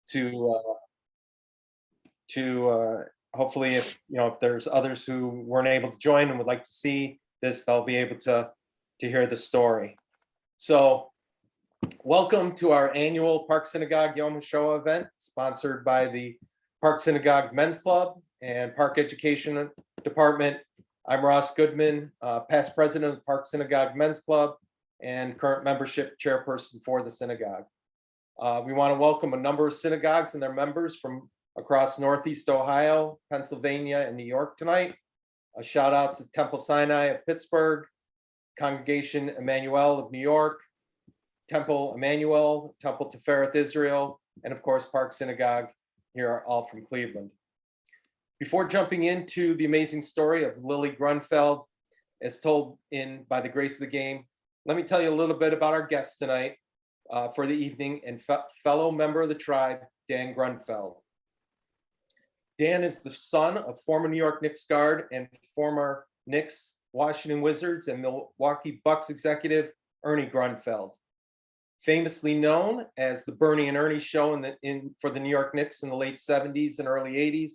to hopefully, if there's others who weren't able to join and would like to see this, they'll be able to hear the story. So welcome to our annual Park Synagogue Yom Hashoah event, sponsored by the Park Synagogue Men's Club and Park Education Department. I'm Ross Goodman, past president of the Park Synagogue Men's Club and current membership chairperson for the synagogue. We want to welcome a number of synagogues and their members from across Northeast Ohio, Pennsylvania, and New York tonight. A shout out to Temple Sinai of Pittsburgh, Congregation Emmanuel of New York, Temple Emmanuel, Temple Tifereth Israel, and of course, Park Synagogue here are all from Cleveland. Before jumping into the amazing story of Lily Grunfeld, as told by the grace of the game, let me tell you a little bit about our guest tonight for the evening and fellow member of the tribe, Dan Grunfeld. Dan is the son of former New York Knicks guard and former Knicks, Washington Wizards, and Milwaukee Bucks executive, Ernie Grunfeld. Famously known as the Bernie and Ernie show for the New York Knicks in the late 70s and early 80s,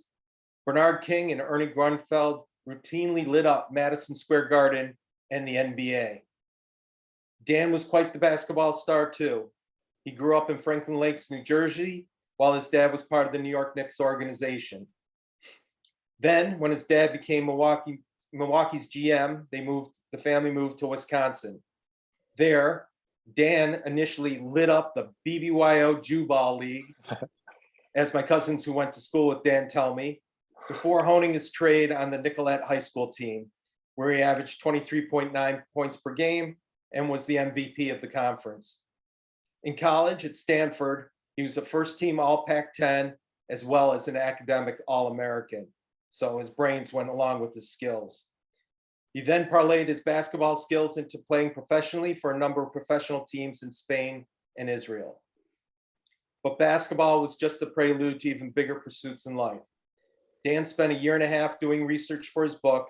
Bernard King and Ernie Grunfeld routinely lit up Madison Square Garden and the NBA. Dan was quite the basketball star too. He grew up in Franklin Lakes, New Jersey, while his dad was part of the New York Knicks organization. Then, when his dad became Milwaukee's GM, the family moved to Wisconsin. There, Dan initially lit up the BBYO Jew Ball League, as my cousins who went to school with Dan tell me, before honing his trade on the Nicollet High School team, where he averaged 23.9 points per game and was the MVP of the conference. In college at Stanford, he was a first-team All-Pac-10 as well as an academic All-American. So his brains went along with his skills. He then parlayed his basketball skills into playing professionally for a number of professional teams in Spain and Israel. But basketball was just a prelude to even bigger pursuits in life. Dan spent a year and a half doing research for his book,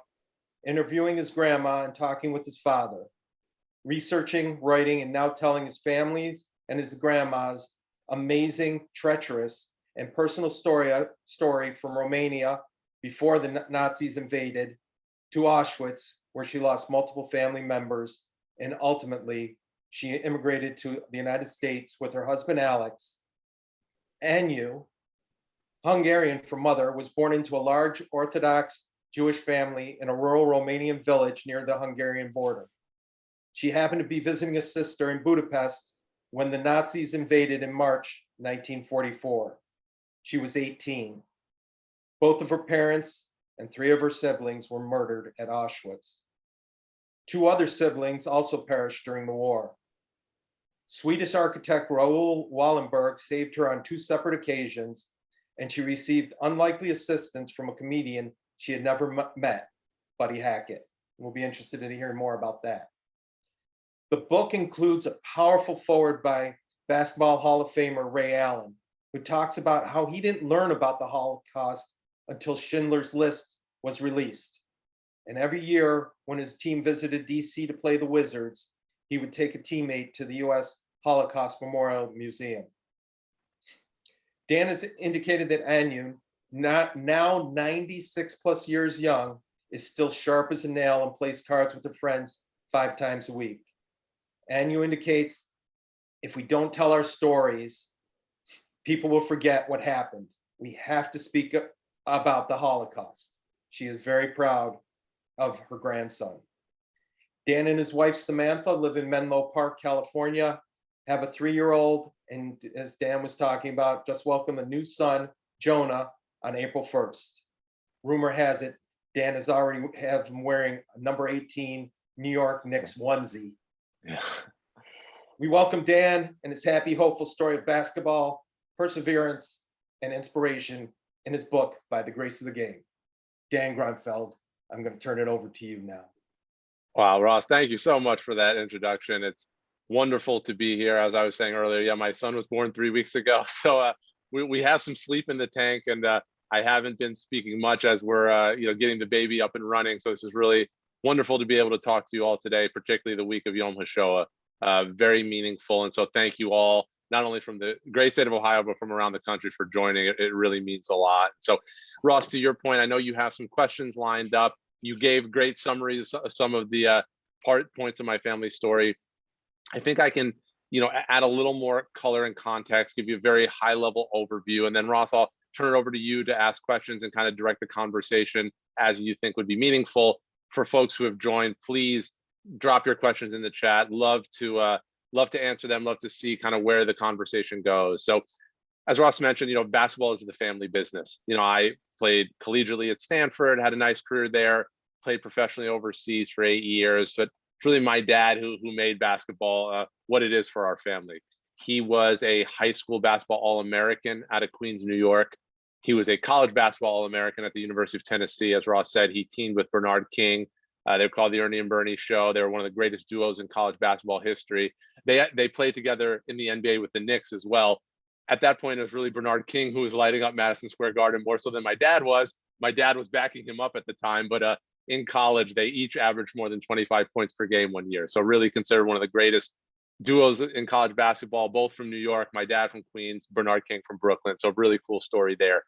interviewing his grandma and talking with his father, researching, writing, and now telling his family's and his grandma's amazing, treacherous, and personal story from Romania before the Nazis invaded to Auschwitz, where she lost multiple family members, and ultimately she immigrated to the United States with her husband, Alex. Anu, Hungarian for mother, was born into a large Orthodox Jewish family in a rural Romanian village near the Hungarian border. She happened to be visiting a sister in Budapest when the Nazis invaded in March 1944. She was 18. Both of her parents and 3 of her siblings were murdered at Auschwitz. 2 other siblings also perished during the war. Swedish architect Raoul Wallenberg saved her on 2 separate occasions, and she received unlikely assistance from a comedian she had never met, Buddy Hackett. We'll be interested in hearing more about that. The book includes a powerful foreword by Basketball Hall of Famer Ray Allen, who talks about how he didn't learn about the Holocaust until Schindler's List was released. And every year when his team visited DC to play the Wizards, he would take a teammate to the US Holocaust Memorial Museum. Dan has indicated that Anu, now 96 plus years young, is still sharp as a nail and plays cards with her friends 5 times a week. Anu indicates, if we don't tell our stories, people will forget what happened. We have to speak about the Holocaust. She is very proud of her grandson. Dan and his wife Samantha live in Menlo Park, California, have a 3-year-old, and as Dan was talking about, just welcomed a new son, Jonah, on April 1st. Rumor has it, Dan has already have him wearing a number 18 New York Knicks onesie. Yeah. We welcome Dan and his happy, hopeful story of basketball, perseverance, and inspiration in his book, By the Grace of the Game. Dan Grunfeld, I'm going to turn it over to you now. Wow, Ross, thank you so much for that introduction. It's wonderful to be here. As I was saying earlier, yeah, my son was born 3 weeks ago, so we have some sleep in the tank, and I haven't been speaking much as we're getting the baby up and running. So this is really wonderful to be able to talk to you all today, particularly the week of Yom Hashoah. Very meaningful, and so thank you all, not only from the great state of Ohio, but from around the country for joining. It really means a lot. So Ross, to your point, I know you have some questions lined up. You gave great summaries of some of the points of my family story. I think I can, add a little more color and context, give you a very high level overview. And then Ross, I'll turn it over to you to ask questions and kind of direct the conversation as you think would be meaningful. For folks who have joined, please drop your questions in the chat. Love to answer them, love to see kind of where the conversation goes. So as Ross mentioned, basketball is the family business. I played collegiately at Stanford, had a nice career there, played professionally overseas for 8 years, but it's really my dad who made basketball what it is for our family. He was a high school basketball All-American out of Queens, New York. He was a college basketball All-American at the University of Tennessee. As Ross said, he teamed with Bernard King. They were called the Ernie and Bernie Show. They were one of the greatest duos in college basketball history. They played together in the NBA with the Knicks as well. At that point, it was really Bernard King who was lighting up Madison Square Garden more so than my dad was. My dad was backing him up at the time, but in college, they each averaged more than 25 points per game one year. So really considered one of the greatest duos in college basketball, both from New York, my dad from Queens, Bernard King from Brooklyn. So really cool story there.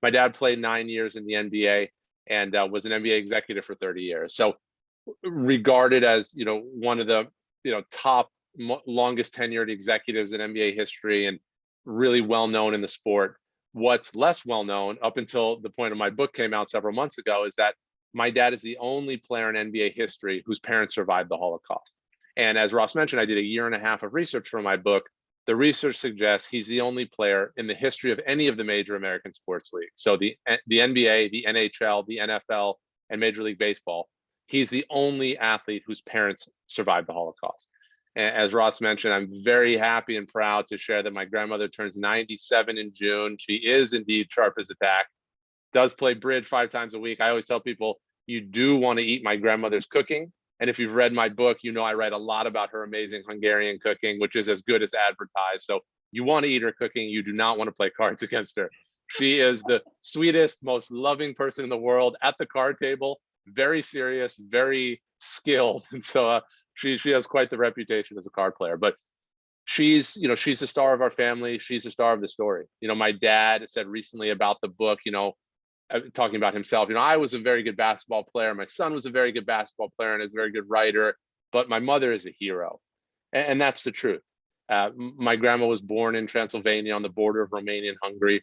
My dad played 9 years in the NBA and was an NBA executive for 30 years. So regarded as, one of the, top longest tenured executives in NBA history and really well known in the sport. What's less well known up until the point of my book came out several months ago is that my dad is the only player in NBA history whose parents survived the Holocaust. And as Ross mentioned, I did 1.5 years of research for my book. The research suggests he's the only player in the history of any of the major American sports leagues. So the NBA, the NHL, the NFL, and Major League Baseball. He's the only athlete whose parents survived the Holocaust. And as Ross mentioned, I'm very happy and proud to share that my grandmother turns 97 in June. She is indeed sharp as a tack, does play bridge 5 times a week. I always tell people, you do want to eat my grandmother's cooking. And if you've read my book, I write a lot about her amazing Hungarian cooking, which is as good as advertised. So you want to eat her cooking. You do not want to play cards against her. She is the sweetest, most loving person in the world at the card table, very serious, very skilled. And so she has quite the reputation as a card player, but she's the star of our family. She's the star of the story. My dad said recently about the book, talking about himself, I was a very good basketball player. My son was a very good basketball player and a very good writer, but my mother is a hero. And that's the truth. My grandma was born in Transylvania on the border of Romania and Hungary.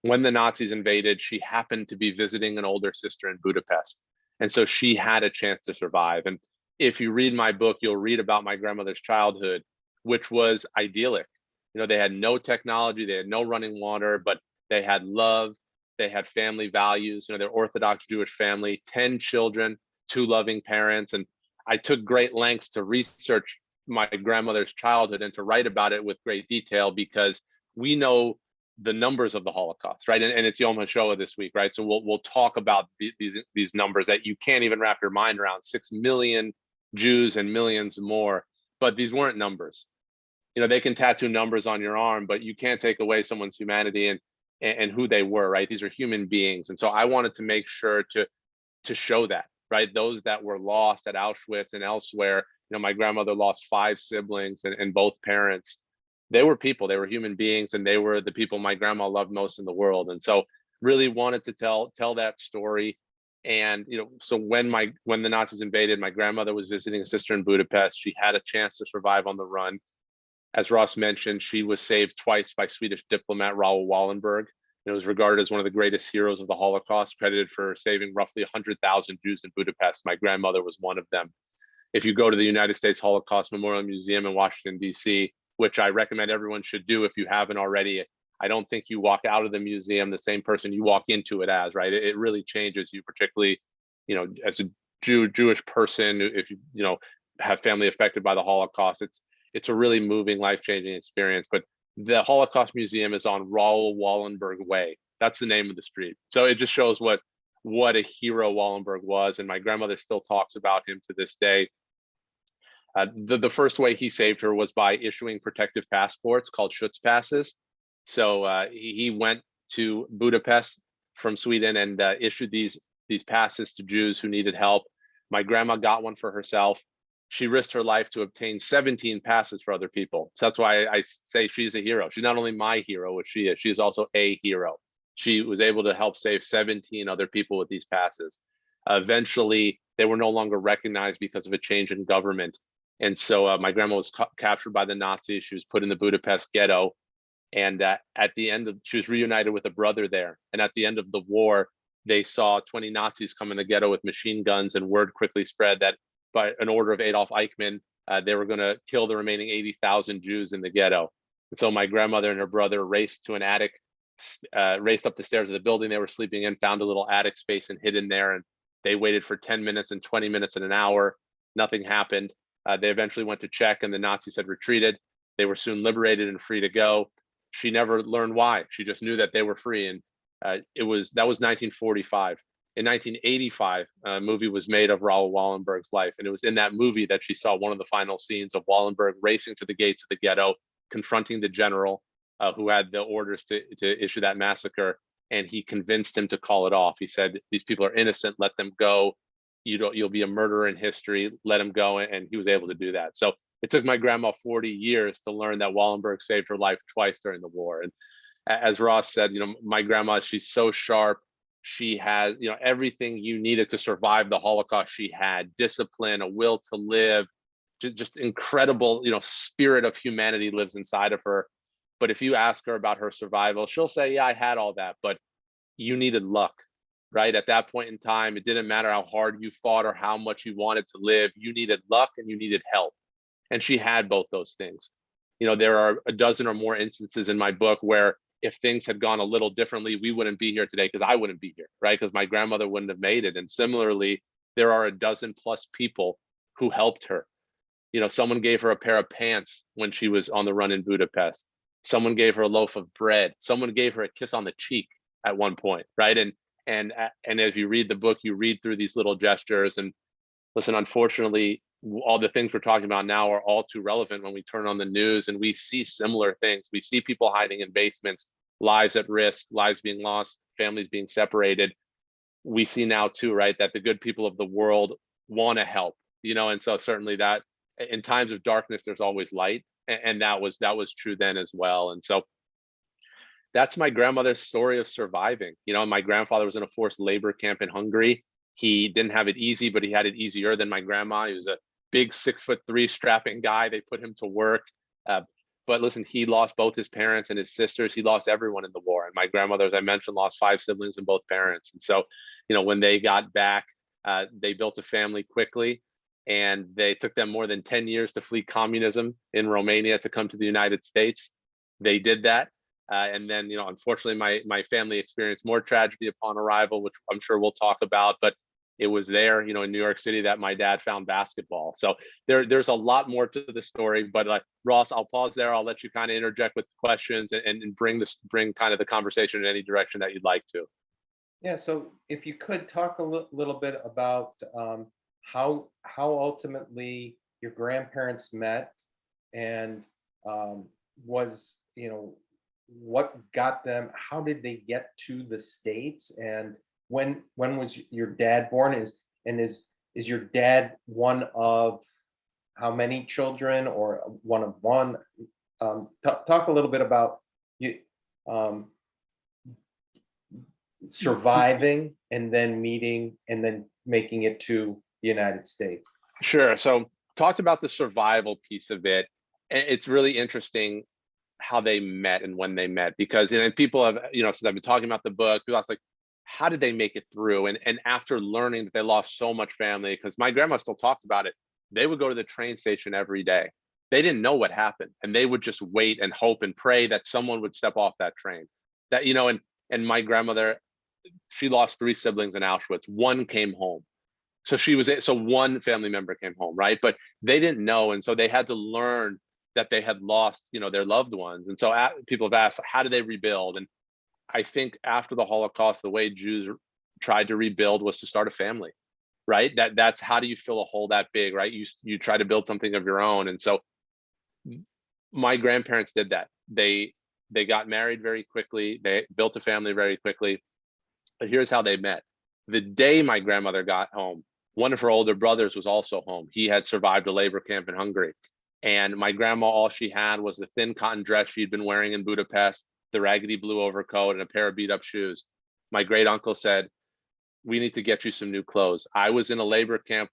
When the Nazis invaded, she happened to be visiting an older sister in Budapest. And so she had a chance to survive. And if you read my book, you'll read about my grandmother's childhood, which was idyllic. They had no technology, they had no running water, but they had love. They had family values, they're Orthodox Jewish family, 10 children, 2 loving parents. And I took great lengths to research my grandmother's childhood and to write about it with great detail because we know the numbers of the Holocaust, right? And it's Yom Hashoah this week, right? So we'll talk about these numbers that you can't even wrap your mind around, 6 million Jews and millions more, but these weren't numbers. They can tattoo numbers on your arm, but you can't take away someone's humanity and who they were, right? These are human beings. And so I wanted to make sure to show that, right? Those that were lost at Auschwitz and elsewhere, my grandmother lost 5 siblings and both parents. They were people, they were human beings, and they were the people my grandma loved most in the world. And so really wanted to tell that story. And, so when the Nazis invaded, my grandmother was visiting a sister in Budapest. She had a chance to survive on the run. As Ross mentioned, she was saved twice by Swedish diplomat Raoul Wallenberg. It was regarded as one of the greatest heroes of the Holocaust, credited for saving roughly 100,000 Jews in Budapest. My grandmother was one of them. If you go to the United States Holocaust Memorial Museum in Washington, D.C., which I recommend everyone should do if you haven't already, I don't think you walk out of the museum the same person you walk into it as, right? It really changes you, particularly, as a Jewish person, if you have family affected by the Holocaust. It's a really moving, life-changing experience. But the Holocaust Museum is on Raoul Wallenberg Way. That's the name of the street. So it just shows what a hero Wallenberg was. And my grandmother still talks about him to this day. The first way he saved her was by issuing protective passports called Schutz passes. So he went to Budapest from Sweden and issued these passes to Jews who needed help. My grandma got one for herself. She risked her life to obtain 17 passes for other people. So that's why I say she's a hero. She's not only my hero, which she is also a hero. She was able to help save 17 other people with these passes. Eventually, they were no longer recognized because of a change in government. And so my grandma was captured by the Nazis. She was put in the Budapest ghetto. And at the end of, she was reunited with a brother there. And at the end of the war, they saw 20 Nazis come in the ghetto with machine guns, and word quickly spread that by an order of Adolf Eichmann, they were going to kill the remaining 80,000 Jews in the ghetto. And so my grandmother and her brother raced to an attic, raced up the stairs of the building they were sleeping in, found a little attic space and hid in there. And they waited for 10 minutes and 20 minutes and an hour. Nothing happened. They eventually went to check, and the Nazis had retreated. They were soon liberated and free to go. She never learned why. She just knew that they were free. And that was 1945. In 1985, a movie was made of Raoul Wallenberg's life. And it was in that movie that she saw one of the final scenes of Wallenberg racing to the gates of the ghetto, confronting the general who had the orders to issue that massacre. And he convinced him to call it off. He said, these people are innocent, let them go. You'll be a murderer in history, let him go. And he was able to do that. So it took my grandma 40 years to learn that Wallenberg saved her life twice during the war. And as Ross said, my grandma, she's so sharp. She has, everything you needed to survive the Holocaust. She had discipline, a will to live, just incredible, spirit of humanity lives inside of her. But if you ask her about her survival, she'll say, yeah, I had all that, but you needed luck, right? At that point in time, it didn't matter how hard you fought or how much you wanted to live. You needed luck and you needed help. And she had both those things. There are a dozen or more instances in my book where if things had gone a little differently, we wouldn't be here today, because I wouldn't be here, right? Because my grandmother wouldn't have made it. And similarly, there are a dozen plus people who helped her. Someone gave her a pair of pants when she was on the run in Budapest. Someone gave her a loaf of bread. Someone gave her a kiss on the cheek at one point, right? And as you read the book, you read through these little gestures. And listen, unfortunately, all the things we're talking about now are all too relevant when we turn on the news and we see similar things. We see people hiding in basements, lives at risk, lives being lost, families being separated. We see now too, right, that the good people of the world want to help, and so certainly that in times of darkness, there's always light. And that was true then as well. And so that's my grandmother's story of surviving. My grandfather was in a forced labor camp in Hungary. He didn't have it easy, but he had it easier than my grandma. He was a big 6'3" strapping guy. They put him to work. But listen, he lost both his parents and his sisters. He lost everyone in the war. And my grandmother, as I mentioned, lost 5 siblings and both parents. And so, when they got back, they built a family quickly. And they took them more than 10 years to flee communism in Romania to come to the United States. They did that. And then, unfortunately, my family experienced more tragedy upon arrival, which I'm sure we'll talk about. But it was there, in New York City that my dad found basketball. So there's a lot more to the story. But Ross, I'll pause there. I'll let you kind of interject with questions and bring kind of the conversation in any direction that you'd like to. Yeah. So if you could talk a little bit about how ultimately your grandparents met, and was what got them, how did they get to the States, and when was your dad born, is your dad one of how many children, or one of one? Talk a little bit about you surviving and then meeting and then making it to the United States. Sure. So talked about the survival piece of it. It's really interesting how they met and when they met, because people have, since I've been talking about the book, people ask how did they make it through? And after learning that they lost so much family, because my grandma still talks about it, they would go to the train station every day. They didn't know what happened, and they would just wait and hope and pray that someone would step off that train. That, and my grandmother, she lost 3 siblings in Auschwitz. One came home. So one family member came home, right? But they didn't know. And so they had to learn that they had lost, their loved ones. And so people have asked, how do they rebuild? And I think after the Holocaust, the way Jews tried to rebuild was to start a family, right? That's how do you fill a hole that big, right? You try to build something of your own. And so my grandparents did that. They got married very quickly. They built a family very quickly. But here's how they met. The day my grandmother got home, One of her older brothers was also home. He had survived a labor camp in Hungary. And my grandma, all she had was the thin cotton dress she'd been wearing in Budapest, the raggedy blue overcoat, and a pair of beat up shoes. My great uncle said, "We need to get you some new clothes." I was in a labor camp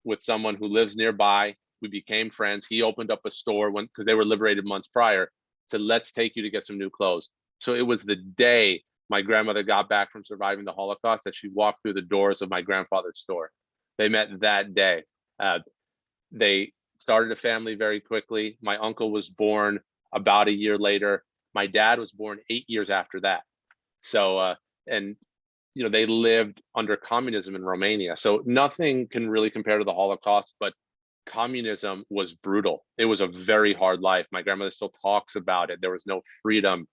with someone who lives nearby. We became friends. He opened up a store because they were liberated months prior. Said, "Let's take you to get some new clothes." So it was the day my grandmother got back from surviving the Holocaust that she walked through the doors of my grandfather's store. They met that day. They started a family very quickly. My uncle was born about a year later. My dad was born 8 years after that. So, and they lived under communism in Romania. So nothing can really compare to the Holocaust, but communism was brutal. It was a very hard life. My grandmother still talks about it. There was no freedom.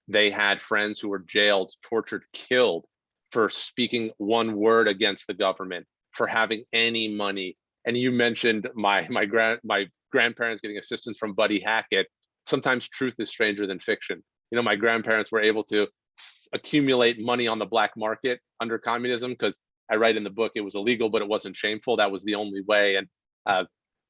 They had friends who were jailed, tortured, killed for speaking one word against the government, for having any money. And you mentioned my grandparents getting assistance from Buddy Hackett. Sometimes truth is stranger than fiction. My grandparents were able to accumulate money on the black market under communism, because I write in the book it was illegal, but it wasn't shameful. That was the only way. And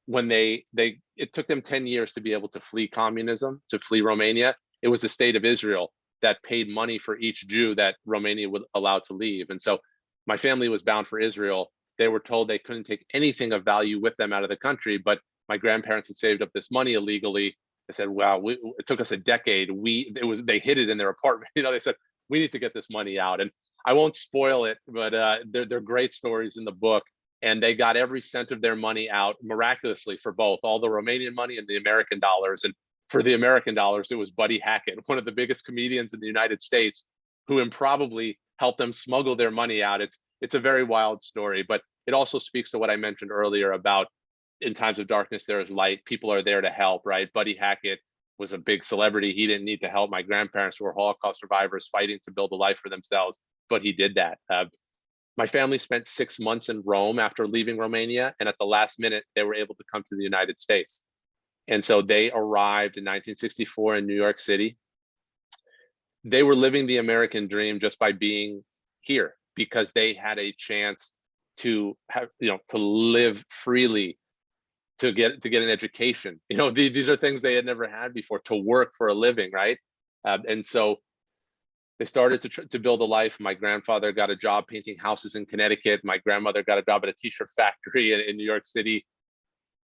when it took them 10 years to be able to flee communism, to flee Romania. It was the state of Israel that paid money for each Jew that Romania would allow to leave. And so my family was bound for Israel. They were told they couldn't take anything of value with them out of the country, but my grandparents had saved up this money illegally. They said, "Wow, it took us a decade. They hid it in their apartment." They said, "We need to get this money out." And I won't spoil it, but they're great stories in the book. And they got every cent of their money out miraculously for both, all the Romanian money and the American dollars. And for the American dollars, it was Buddy Hackett, one of the biggest comedians in the United States, who improbably helped them smuggle their money out. It's a very wild story, but it also speaks to what I mentioned earlier about in times of darkness, there is light. People are there to help, right? Buddy Hackett was a big celebrity. He didn't need to help my grandparents, who were Holocaust survivors fighting to build a life for themselves, but he did that. My family spent 6 months in Rome after leaving Romania, and at the last minute, they were able to come to the United States. And so they arrived in 1964 in New York City. They were living the American dream just by being here, because they had a chance to have, to live freely, to get an education. These are things they had never had before, to work for a living, right? And so they started to build a life. My grandfather got a job painting houses in Connecticut. My grandmother got a job at a t-shirt factory in New York City.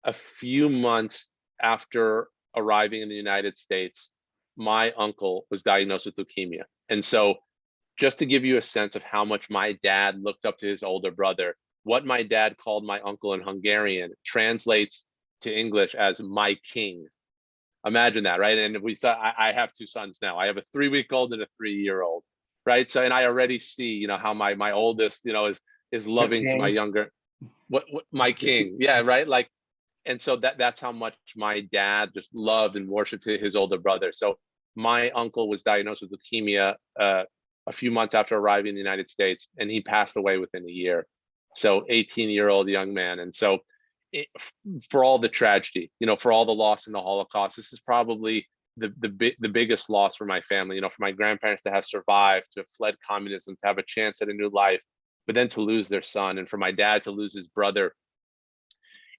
A few months after arriving in the United States, my uncle was diagnosed with leukemia. And so just to give you a sense of how much my dad looked up to his older brother, what my dad called my uncle in Hungarian translates to English as "my king." Imagine that, right? And I have two sons now. I have a 3-week-old and a 3-year-old, right? So, and I already see, how my oldest, is loving to my younger, what my king, yeah, right? Like, and so that's how much my dad just loved and worshiped his older brother. So my uncle was diagnosed with leukemia a few months after arriving in the United States, and he passed away within a year. So 18-year-old young man. And so for all the tragedy, for all the loss in the Holocaust, this is probably the biggest loss for my family, for my grandparents to have survived, to have fled communism, to have a chance at a new life, but then to lose their son, and for my dad to lose his brother.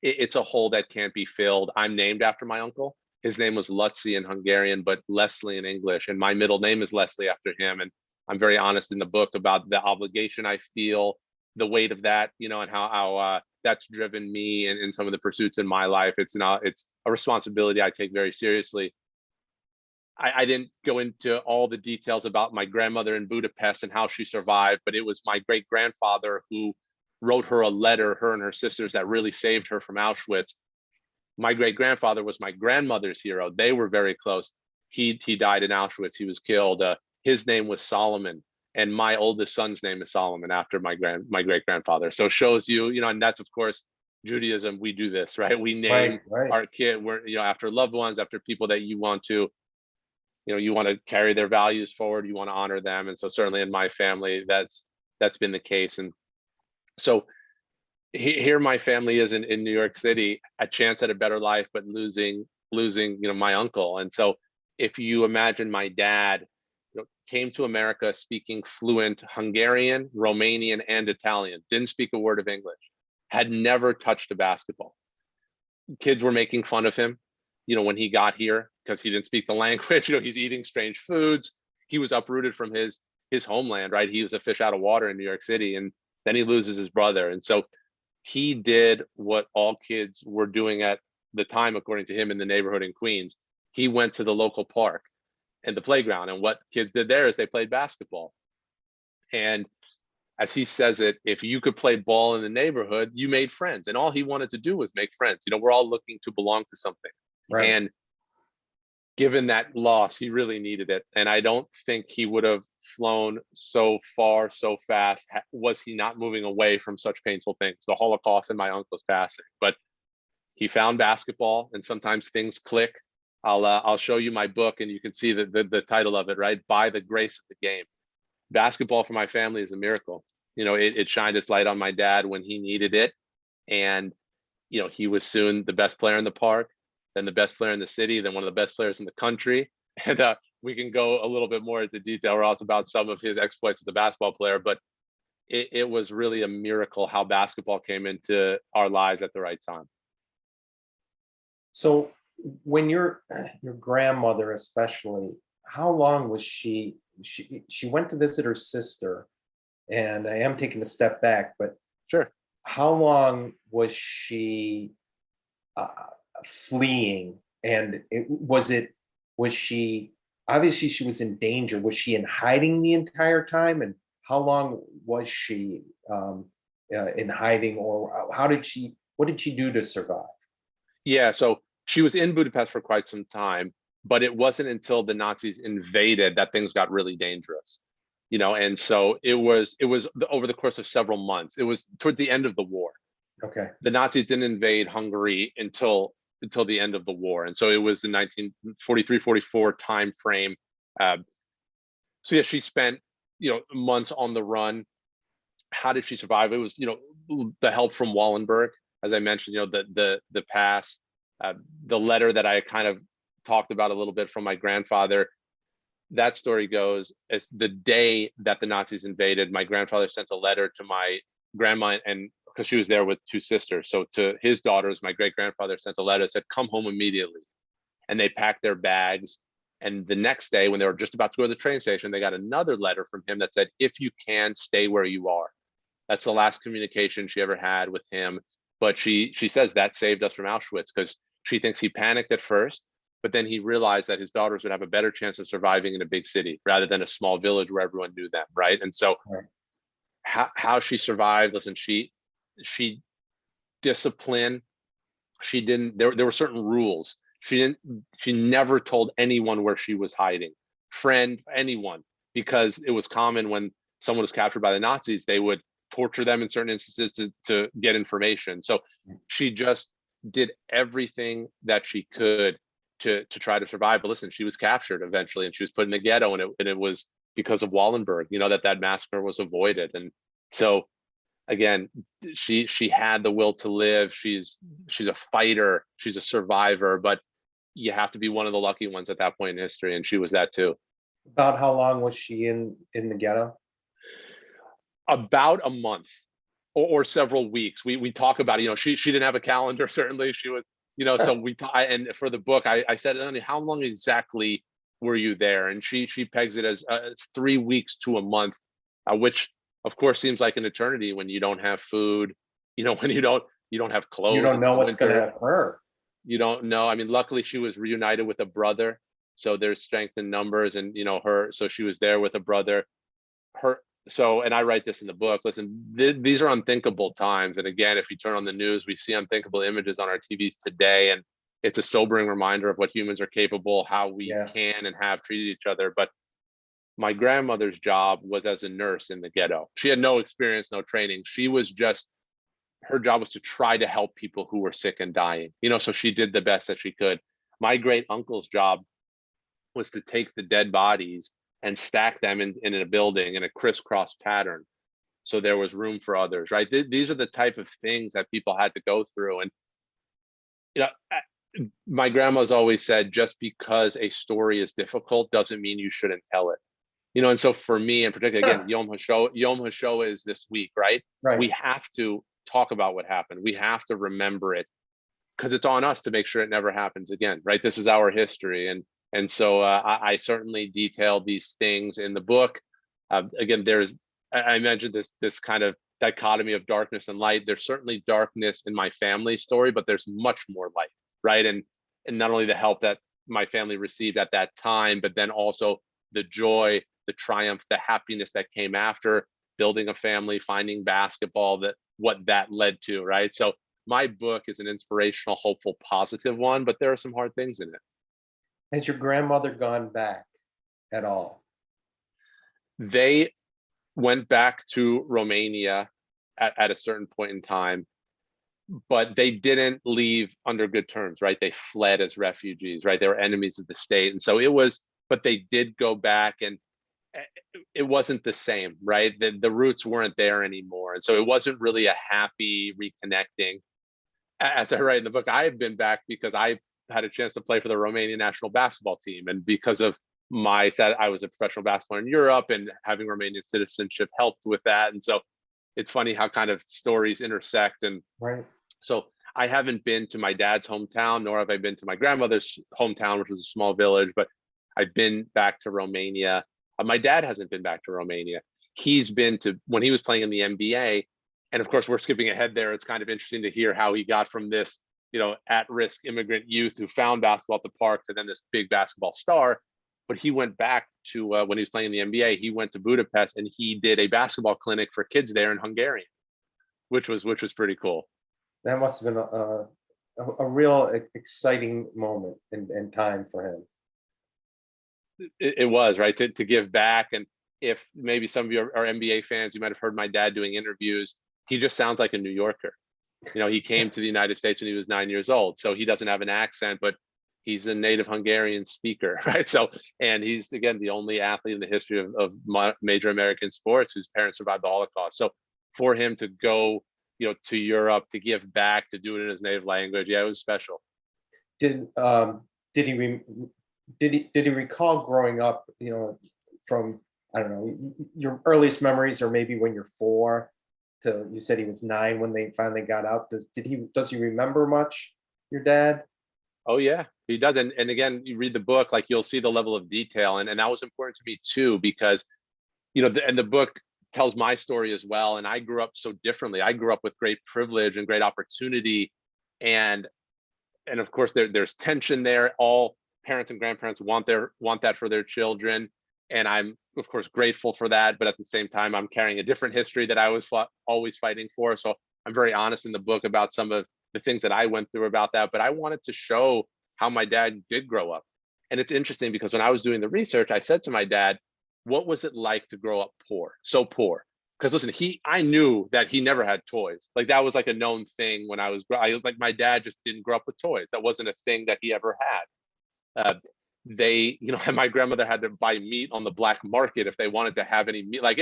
It's a hole that can't be filled. I'm named after my uncle. His name was Lutzi in Hungarian, but Leslie in English. And my middle name is Leslie after him. And I'm very honest in the book about the obligation I feel, the weight of that, and how that's driven me in some of the pursuits in my life. It's a responsibility I take very seriously. I didn't go into all the details about my grandmother in Budapest and how she survived, but it was my great grandfather who wrote her a letter, her and her sisters, that really saved her from Auschwitz. My great grandfather was my grandmother's hero. They were very close. He died in Auschwitz. He was killed. His name was Solomon, and my oldest son's name is Solomon after my great grandfather. So it shows you, and that's of course Judaism. We do this, right? We name our kid, after loved ones, after people that you want to carry their values forward. You want to honor them, and so certainly in my family, that's been the case. And so here my family is in New York City, a chance at a better life, but losing my uncle. And so if you imagine my dad came to America speaking fluent Hungarian, Romanian, and Italian, didn't speak a word of English, had never touched a basketball. Kids were making fun of him, when he got here because he didn't speak the language. He's eating strange foods. He was uprooted from his homeland, right? He was a fish out of water in New York City, and then he loses his brother. And so he did what all kids were doing at the time, according to him, in the neighborhood in Queens. He went to the local park and the playground, and what kids did there is they played basketball. And as he says it, if you could play ball in the neighborhood, you made friends, and all he wanted to do was make friends. We're all looking to belong to something. Right. And given that loss, he really needed it. And I don't think he would have flown so far, so fast, was he not moving away from such painful things, the Holocaust and my uncle's passing. But he found basketball, and sometimes things click. I'll show you my book, and you can see the title of it, right? By the Grace of the Game. Basketball for my family is a miracle. It shined its light on my dad when he needed it. And, he was soon the best player in the park, then the best player in the city, then one of the best players in the country. And we can go a little bit more into detail, Ross, about some of his exploits as a basketball player, but it was really a miracle how basketball came into our lives at the right time. So when your grandmother especially, how long was she went to visit her sister, and I am taking a step back, but Sure. how long was she fleeing? And was she, obviously she was in danger, was she in hiding the entire time? And how long was she in hiding, or what did she do to survive? Yeah, so she was in Budapest for quite some time, but it wasn't until the Nazis invaded that things got really dangerous. And so it was over the course of several months. It was toward the end of the war. Okay. The Nazis didn't invade Hungary until the end of the war, and so it was the 1943-44 time frame. So yeah, she spent months on the run. How did she survive? It was the help from Wallenberg, as I mentioned. The pass, the letter that I kind of talked about a little bit from my grandfather. That story goes, as the day that the Nazis invaded, my grandfather sent a letter to my grandma, and because she was there with two sisters, so to his daughters, my great grandfather sent a letter, said, "Come home immediately." And they packed their bags. And the next day, when they were just about to go to the train station, they got another letter from him that said, "If you can, stay where you are." That's the last communication she ever had with him. But she says that saved us from Auschwitz, because she thinks he panicked at first, but then he realized that his daughters would have a better chance of surviving in a big city rather than a small village where everyone knew them, right? And so Right. how she survived, listen, she discipline, she didn't, there were certain rules. She never told anyone where she was hiding, friend, anyone, because it was common when someone was captured by the Nazis, they would torture them in certain instances to get information. So she just did everything that she could to try to survive. But listen, she was captured eventually, and she was put in the ghetto, and it was because of Wallenberg, that massacre was avoided. And so again, she had the will to live. She's a fighter, she's a survivor, but you have to be one of the lucky ones at that point in history, and she was that too. About how long was she in the ghetto? About a month or several weeks. We talk about it, she didn't have a calendar, certainly. She was, so and for the book, I said, "Honey, how long exactly were you there?" And she pegs it as 3 weeks to a month, which of course seems like an eternity when you don't have food, when you don't have clothes. You don't it's know the what's going winter. to occur. You don't know. I mean, luckily she was reunited with a brother, so there's strength in numbers, and so she was there with a brother. And I write this in the book. Listen, these are unthinkable times. And again, if you turn on the news, we see unthinkable images on our TVs today. And it's a sobering reminder of what humans are capable, how we can and have treated each other. But my grandmother's job was as a nurse in the ghetto. She had no experience, no training. Her job was to try to help people who were sick and dying, so she did the best that she could. My great uncle's job was to take the dead bodies and stack them in a building in a crisscross pattern, so there was room for others, right? These are the type of things that people had to go through. And my grandma's always said, just because a story is difficult doesn't mean you shouldn't tell it. And so for me in particular, again, Yom Hashoah is this week, right? Right. We have to talk about what happened. We have to remember it because it's on us to make sure it never happens again, right? This is our history, and so I certainly detailed these things in the book. Again, I mentioned this kind of dichotomy of darkness and light. There's certainly darkness in my family story, but there's much more light, right? And not only the help that my family received at that time, but then also the joy, the triumph, the happiness that came after building a family, finding basketball, what that led to, right? So my book is an inspirational, hopeful, positive one, but there are some hard things in it. Has your grandmother gone back at all? They went back to Romania at a certain point in time, but they didn't leave under good terms, right? They fled as refugees, right? They were enemies of the state. And so but they did go back, and it wasn't the same, right? The roots weren't there anymore. And so it wasn't really a happy reconnecting. As I write in the book, I've been back because I had a chance to play for the Romanian national basketball team. And because of I was a professional basketballer in Europe, and having Romanian citizenship helped with that. And so it's funny how kind of stories intersect. And Right. so I haven't been to my dad's hometown, nor have I been to my grandmother's hometown, which was a small village, but I've been back to Romania. My dad hasn't been back to Romania. He's been to when he was playing in the NBA. And of course, we're skipping ahead there. It's kind of interesting to hear how he got from this, at-risk immigrant youth who found basketball at the park to then this big basketball star. But he went back to when he was playing in the NBA, he went to Budapest and he did a basketball clinic for kids there in Hungarian, which was pretty cool. That must have been a real exciting moment and time for him. It was, right, to give back. And if maybe some of you are NBA fans, you might have heard my dad doing interviews. He just sounds like a New Yorker. He came to the United States when he was 9 years old, so he doesn't have an accent, but he's a native Hungarian speaker, right? So, and he's, again, the only athlete in the history of major American sports whose parents survived the Holocaust. So for him to go, to Europe, to give back, to do it in his native language, yeah, it was special. Did he recall growing up, from, I don't know, your earliest memories, or maybe when you're 4 to, you said he was 9 when they finally got out. Does he remember much, your dad? Oh yeah, he does. And again, you read the book, like you'll see the level of detail. And that was important to me too, because, and the book tells my story as well. And I grew up so differently. I grew up with great privilege and great opportunity. And of course there's tension there. All parents and grandparents want that for their children. And I'm of course grateful for that. But at the same time, I'm carrying a different history that I was always fighting for. So I'm very honest in the book about some of the things that I went through about that. But I wanted to show how my dad did grow up. And it's interesting because when I was doing the research, I said to my dad, what was it like to grow up poor, so poor? Because listen, I knew that he never had toys. Like that was like a known thing when like my dad just didn't grow up with toys. That wasn't a thing that he ever had. My grandmother had to buy meat on the black market if they wanted to have any meat. Like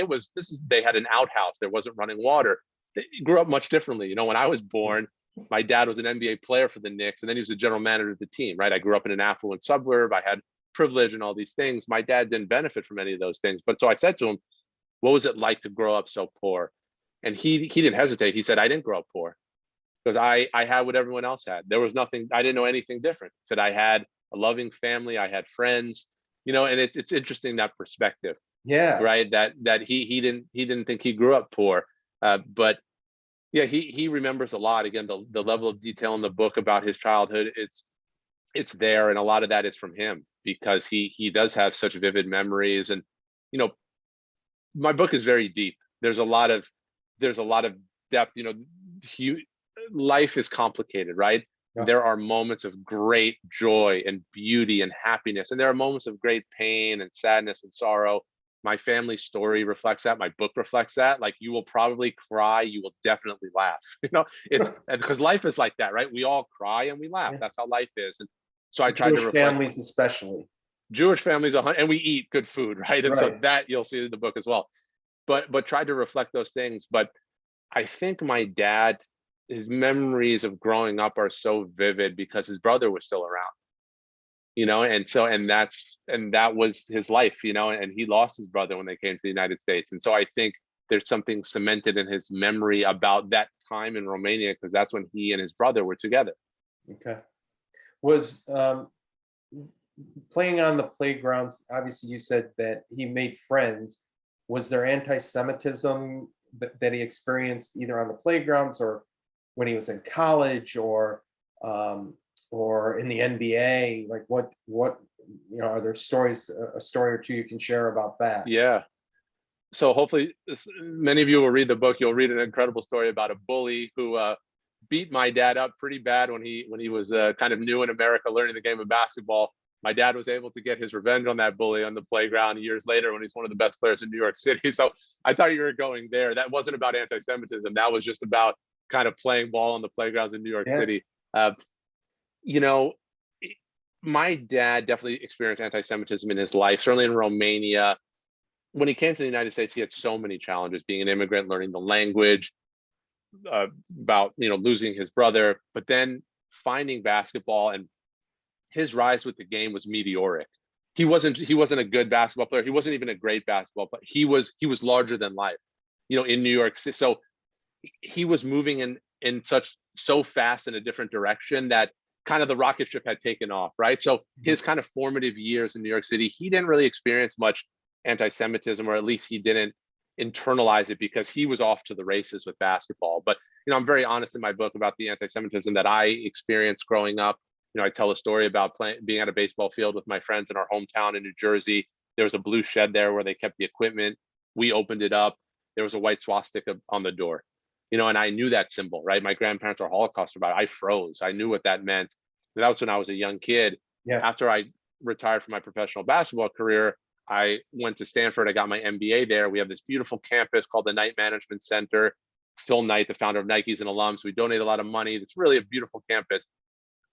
they had an outhouse. There wasn't running water. They grew up much differently. When I was born, my dad was an NBA player for the Knicks, and then he was the general manager of the team, right? I grew up in an affluent suburb. I had privilege and all these things. My dad didn't benefit from any of those things. But so I said to him, what was it like to grow up so poor? And he didn't hesitate. He said, I didn't grow up poor because I had what everyone else had. There was nothing, I didn't know anything different. He said, I had a loving family. I had friends, and it's interesting, that perspective. Yeah. Right. That he didn't think he grew up poor. But yeah, he remembers a lot. Again, the level of detail in the book about his childhood, it's there. And a lot of that is from him because he does have such vivid memories. And, my book is very deep. There's a lot of depth. Life is complicated, right? Yeah. There are moments of great joy and beauty and happiness, and there are moments of great pain and sadness and sorrow. My family story reflects that. My book reflects that. Like, you will probably cry, you will definitely laugh. It's because life is like that, right? We all cry and we laugh. Yeah. That's how life is. And so I tried to reflect. Families especially. Jewish families, and we eat good food, right? And so Right. that you'll see in the book as well. But tried to reflect those things. But I think my dad, his memories of growing up are so vivid because his brother was still around. and that was his life, and he lost his brother when they came to the United States. And so I think there's something cemented in his memory about that time in Romania, because that's when he and his brother were together. Okay. Was playing on the playgrounds, obviously you said that he made friends. Was there anti-Semitism that he experienced either on the playgrounds or when he was in college or in the NBA? Like what are there stories, a story or two you can share about that? Yeah. So hopefully many of you will read the book. You'll read an incredible story about a bully who beat my dad up pretty bad when he was kind of new in America, learning the game of basketball. My dad was able to get his revenge on that bully on the playground years later when he's one of the best players in New York City. So I thought you were going there. That wasn't about anti-Semitism. That was just about kind of playing ball on the playgrounds in New York City. You know, my dad definitely experienced anti-Semitism in his life, certainly in Romania. When he came to the United States, he had so many challenges, being an immigrant, learning the language, about losing his brother, but then finding basketball, and his rise with the game was meteoric. He wasn't a good basketball player. He wasn't even a great basketball player. He was larger than life, in New York City. So he was moving in so fast in a different direction that kind of the rocket ship had taken off, right? So his kind of formative years in New York City, he didn't really experience much anti-Semitism, or at least he didn't internalize it, because he was off to the races with basketball. But I'm very honest in my book about the anti-Semitism that I experienced growing up. I tell a story about being at a baseball field with my friends in our hometown in New Jersey. There was a blue shed there where they kept the equipment. We opened it up. There was a white swastika on the door, and I knew that symbol, right? My grandparents were Holocaust survivors. I froze. I knew what that meant. That was when I was a young kid. Yeah. After I retired from my professional basketball career, I went to Stanford. I got my MBA there. We have this beautiful campus called the Knight Management Center. Phil Knight, the founder of Nike's an alum. So we donate a lot of money. It's really a beautiful campus.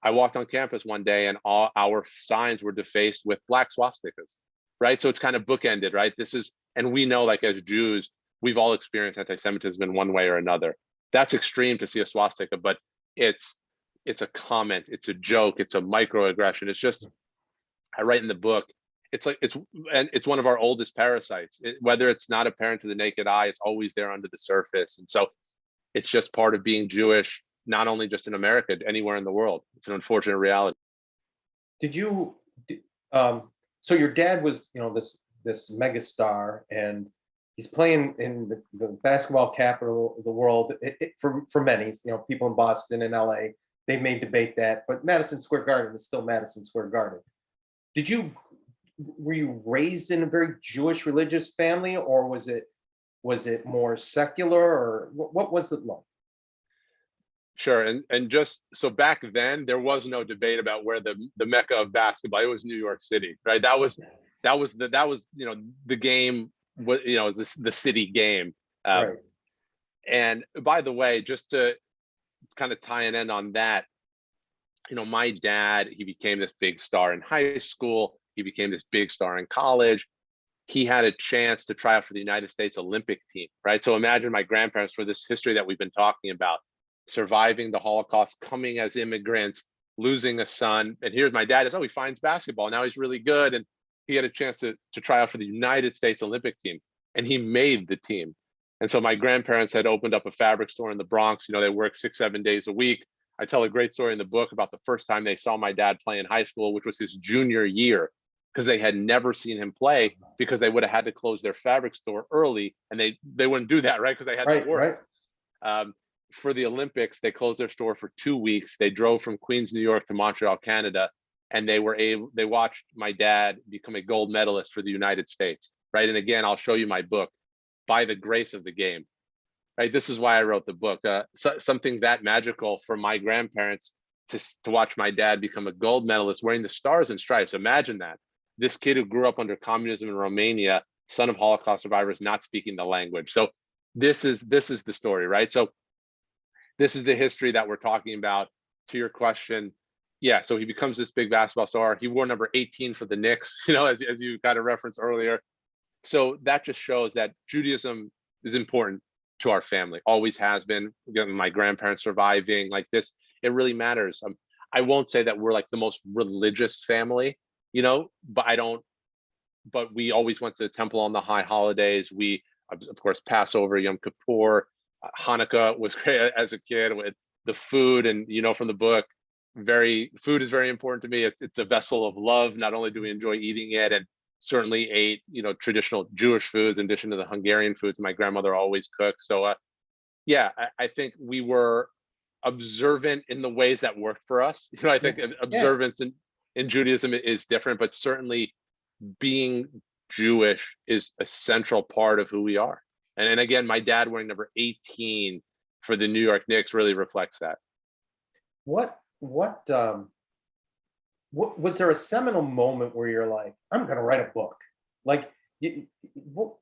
I walked on campus one day and all our signs were defaced with black swastikas, right? So it's kind of bookended, right? And we know, like, as Jews, we've all experienced anti-Semitism in one way or another. That's extreme to see a swastika, but it's a comment, it's a joke, it's a microaggression. It's just, I write in the book, it's one of our oldest parasites. Whether it's not apparent to the naked eye, it's always there under the surface. And so it's just part of being Jewish, not only just in America, anywhere in the world. It's an unfortunate reality. So your dad was, this mega star, and he's playing in the basketball capital of the world. For many, people in Boston and LA, they may debate that, but Madison Square Garden is still Madison Square Garden. Were you raised in a very Jewish religious family, or was it more secular, or what was it like? Sure. And just so back then, there was no debate about where the mecca of basketball. It was New York City, right? That was the game was the city game. Right. And by the way, just to kind of tie an end on that, my dad, he became this big star in high school. He became this big star in college. He had a chance to try out for the United States Olympic team, right? So imagine my grandparents, for this history that we've been talking about, surviving the Holocaust, coming as immigrants, losing a son. And here's my dad, he finds basketball. Now he's really good. And he had a chance to try out for the United States Olympic team. And he made the team. And so my grandparents had opened up a fabric store in the Bronx. They worked 6-7 days a week. I tell a great story in the book about the first time they saw my dad play in high school, which was his junior year, because they had never seen him play, because they would have had to close their fabric store early, and they wouldn't do that, right? Because they had to work. Right. For the Olympics, they closed their store for 2 weeks. They drove from Queens, New York to Montreal, Canada, and they watched my dad become a gold medalist for the United States, right? And again, I'll show you my book, By the Grace of the Game, right? This is why I wrote the book. Something that magical for my grandparents to watch my dad become a gold medalist wearing the stars and stripes. Imagine that. This kid who grew up under communism in Romania, son of Holocaust survivors, not speaking the language. So this is the story, right? So this is the history that we're talking about. To your question, yeah, so he becomes this big basketball star. He wore number 18 for the Knicks, as you kind of referenced earlier. So that just shows that Judaism is important to our family, always has been. Again, my grandparents surviving like this, it really matters. I won't say that we're like the most religious family, but we always went to the temple on the high holidays. We, of course, Passover, Yom Kippur, Hanukkah was great as a kid with the food. And, from the book, food is very important to me. It's a vessel of love. Not only do we enjoy eating it, and certainly ate, traditional Jewish foods in addition to the Hungarian foods my grandmother always cooked. So, yeah, I think we were observant in the ways that worked for us. I think Yeah. observance in Judaism is different, but certainly being Jewish is a central part of who we are. And again, my dad wearing number 18 for the New York Knicks really reflects that. What was there a seminal moment where you're like, I'm going to write a book? Like,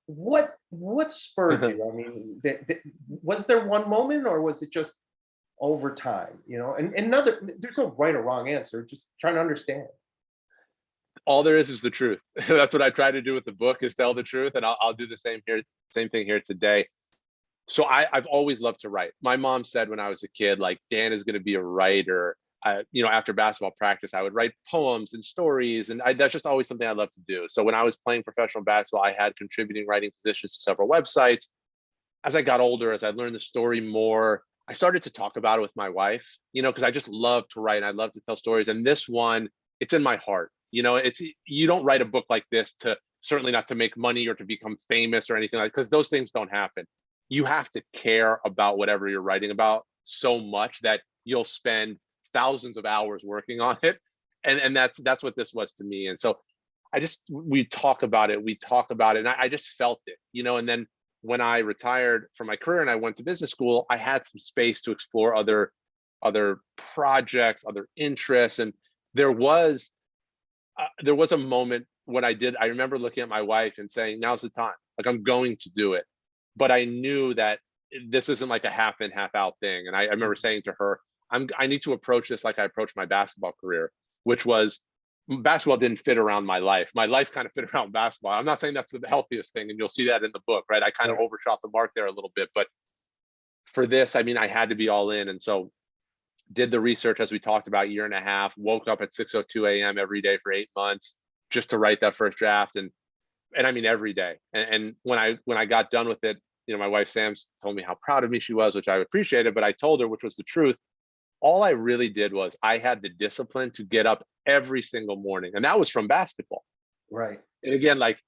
what spurred you? I mean, was there one moment, or was it just over time? And there's no right or wrong answer. Just trying to understand. All there is the truth. That's what I try to do with the book, is tell the truth, and I'll do the same thing here today. So I've always loved to write. My mom said when I was a kid, like, Dan is going to be a writer. After basketball practice, I would write poems and stories, and that's just always something I love to do. So when I was playing professional basketball, I had contributing writing positions to several websites. As I got older, as I learned the story more, I started to talk about it with my wife, because I just love to write and I love to tell stories. And this one, it's in my heart. You don't write a book like this certainly not to make money or to become famous or anything like, because those things don't happen. You have to care about whatever you're writing about so much that you'll spend thousands of hours working on it. And that's what this was to me. And so we talk about it, and I just felt it, and then when I retired from my career and I went to business school, I had some space to explore other projects, other interests. And there was a moment when I remember looking at my wife and saying, now's the time, like, I'm going to do it. But I knew that this isn't like a half in, half out thing. And I remember saying to her, I need to approach this like I approached my basketball career, which was, basketball didn't fit around my life. My life kind of fit around basketball. I'm not saying that's the healthiest thing, and you'll see that in the book, right? I kind of overshot the mark there a little bit. But for this, I mean, I had to be all in. And so did the research, as we talked about, year and a half, woke up at 6:02 a.m. every day for 8 months just to write that first draft. And I mean, every day. And when I got done with it, my wife Sam told me how proud of me she was, which I appreciated, but I told her, which was the truth, all I really did was I had the discipline to get up every single morning. And that was from basketball. Right. And again, like,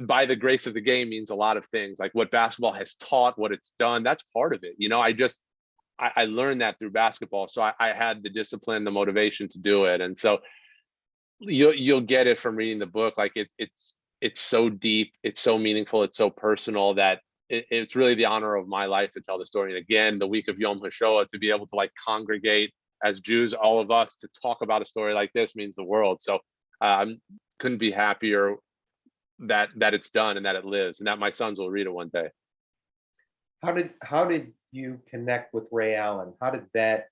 by the grace of the game means a lot of things, like what basketball has taught, what it's done, that's part of it. I learned that through basketball. So I had the discipline, the motivation to do it. And so you'll get it from reading the book. Like, it's so deep, it's so meaningful, it's so personal that it's really the honor of my life to tell the story. And again, the week of Yom Hashoah, to be able to like congregate as Jews, all of us, to talk about a story like this means the world. So couldn't be happier that it's done and that it lives and that my sons will read it one day. How did you connect with Ray Allen? How did that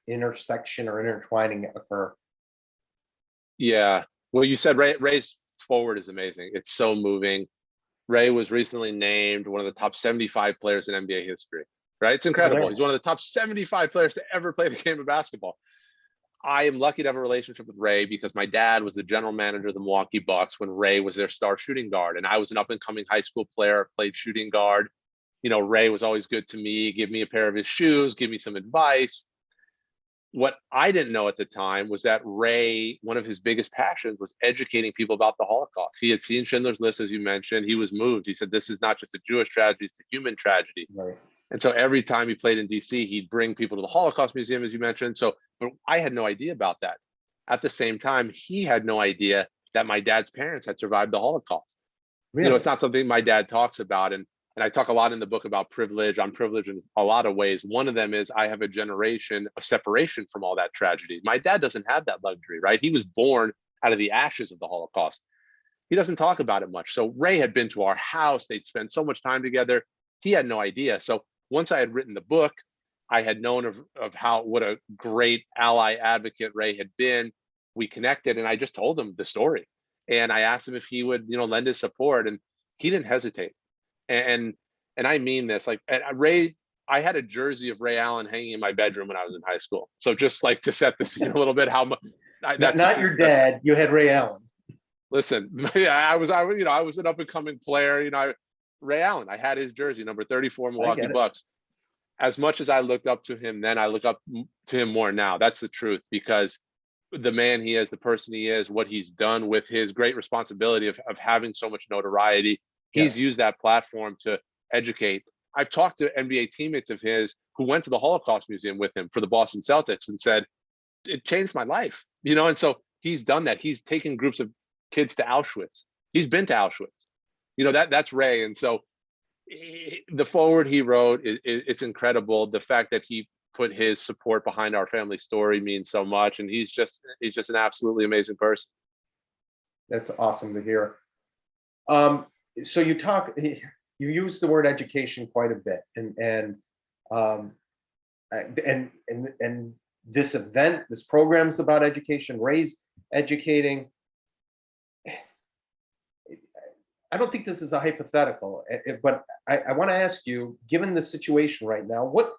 intersection or intertwining occur? Yeah, well, you said Ray's forward is amazing. It's so moving. Ray was recently named one of the top 75 players in NBA history, right? It's incredible. He's one of the top 75 players to ever play the game of basketball. I am lucky to have a relationship with Ray because my dad was the general manager of the Milwaukee Bucks when Ray was their star shooting guard. And I was an up and coming high school player, played shooting guard. Ray was always good to me, give me a pair of his shoes, give me some advice. What I didn't know at the time was that Ray, one of his biggest passions was educating people about the Holocaust. He had seen Schindler's List, as you mentioned. He was moved. He said, this is not just a Jewish tragedy, it's a human tragedy. Right. And so every time he played in DC, he'd bring people to the Holocaust Museum, as you mentioned. But I had no idea about that. At the same time, he had no idea that my dad's parents had survived the Holocaust. Really? It's not something my dad talks about. And I talk a lot in the book about privilege. I'm privileged in a lot of ways. One of them is I have a generation of separation from all that tragedy. My dad doesn't have that luxury, right? He was born out of the ashes of the Holocaust. He doesn't talk about it much. So Ray had been to our house. They'd spent so much time together. He had no idea. So once I had written the book, I had known of what a great ally advocate Ray had been. We connected and I just told him the story. And I asked him if he would, lend his support, and he didn't hesitate. And I mean this, like, Ray I had a jersey of Ray Allen hanging in my bedroom when I was in high school. So just like to set the scene a little bit, how much Not your dad, you had Ray Allen. Listen, yeah, I was an up and coming player. Ray Allen, I had his jersey, number 34, Milwaukee Bucks. As much as I looked up to him then, I look up to him more now. That's the truth, because the man he is, the person he is, what he's done with his great responsibility of having so much notoriety, he's used that platform to educate. I've talked to NBA teammates of his who went to the Holocaust Museum with him for the Boston Celtics and said, it changed my life, and so he's done that. He's taken groups of kids to Auschwitz. He's been to Auschwitz. That's Ray. And so the forward he wrote, it's incredible. The fact that he put his support behind our family story means so much. And he's just an absolutely amazing person. That's awesome to hear. So you use the word education quite a bit, and this event, this program is about education. Ray's educating. I don't think this is a hypothetical, but I want to ask you, given the situation right now, what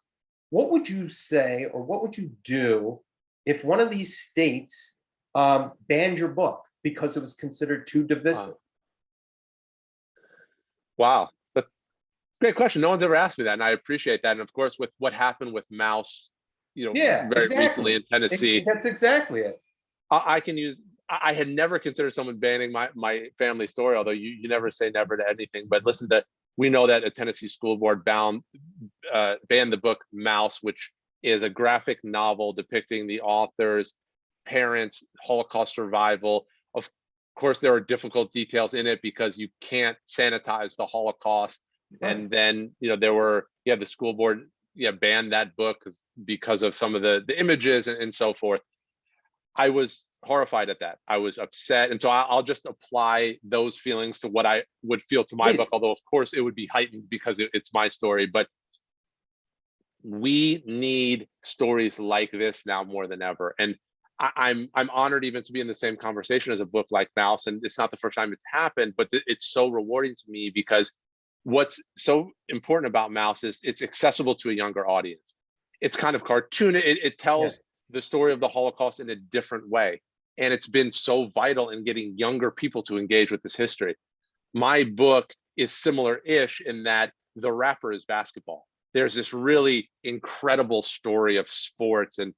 would you say, or what would you do if one of these states banned your book because it was considered too divisive? Wow. That's a great question. No one's ever asked me that, and I appreciate that. And of course, with what happened with Mouse, very recently in Tennessee. That's exactly it. I had never considered someone banning my family story, although you never say never to anything. But listen, we know that a Tennessee school board banned the book Mouse, which is a graphic novel depicting the author's parents' Holocaust survival. Of course, there are difficult details in it because you can't sanitize the Holocaust. Right. And then, the school board banned that book because of some of the images and so forth. I was horrified at that. I was upset. And so I'll just apply those feelings to what I would feel to my book, although of course it would be heightened because it's my story. But we need stories like this now more than ever. And I'm honored even to be in the same conversation as a book like Mouse. And it's not the first time it's happened, but it's so rewarding to me because what's so important about Mouse is it's accessible to a younger audience. It's kind of cartoon. It tells the story of the Holocaust in a different way. And it's been so vital in getting younger people to engage with this history. My book is similar-ish in that the wrapper is basketball. There's this really incredible story of sports and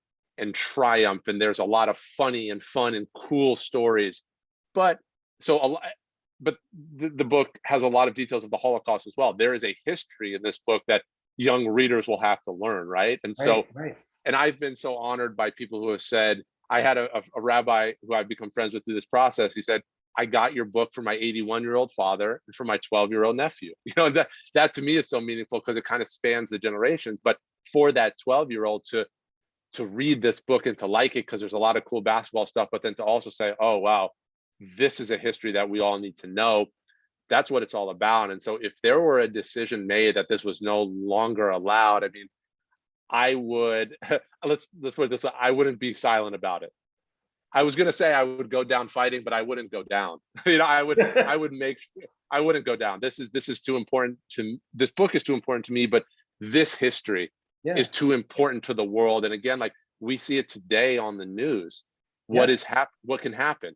triumph, and there's a lot of funny and fun and cool stories. But the book has a lot of details of the Holocaust as well. There is a history in this book that young readers will have to learn, right? And and I've been so honored by people who have said, I had a rabbi who I've become friends with through this process. He said, I got your book for my 81-year-old father and for my 12-year-old nephew. That to me is so meaningful because it kind of spans the generations. But for that 12-year-old to read this book and to like it because there's a lot of cool basketball stuff, but then to also say, oh, wow, this is a history that we all need to know. That's what it's all about. And so if there were a decision made that this was no longer allowed, I mean, I would, let's put it this way, I wouldn't be silent about it. I was going to say I would go down fighting, but I wouldn't go down. I wouldn't go down. This is too important this book is too important to me, but this history is too important to the world. And again, like we see it today on the news, what can happen.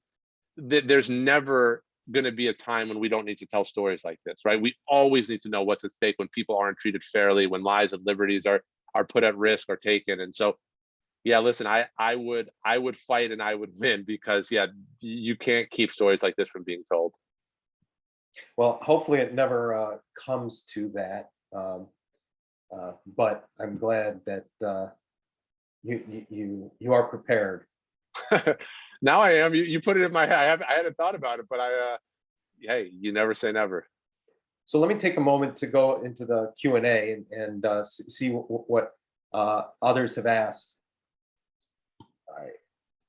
There's never going to be a time when we don't need to tell stories like this, right? We always need to know what's at stake when people aren't treated fairly, when lives and liberties are put at risk or taken. And so, listen, I would fight and I would win because you can't keep stories like this from being told. Well, hopefully it never comes to that. But I'm glad that you are prepared. Now I am. You put it in my head. I hadn't thought about it, but hey, you never say never. So let me take a moment to go into the Q&A and see what others have asked.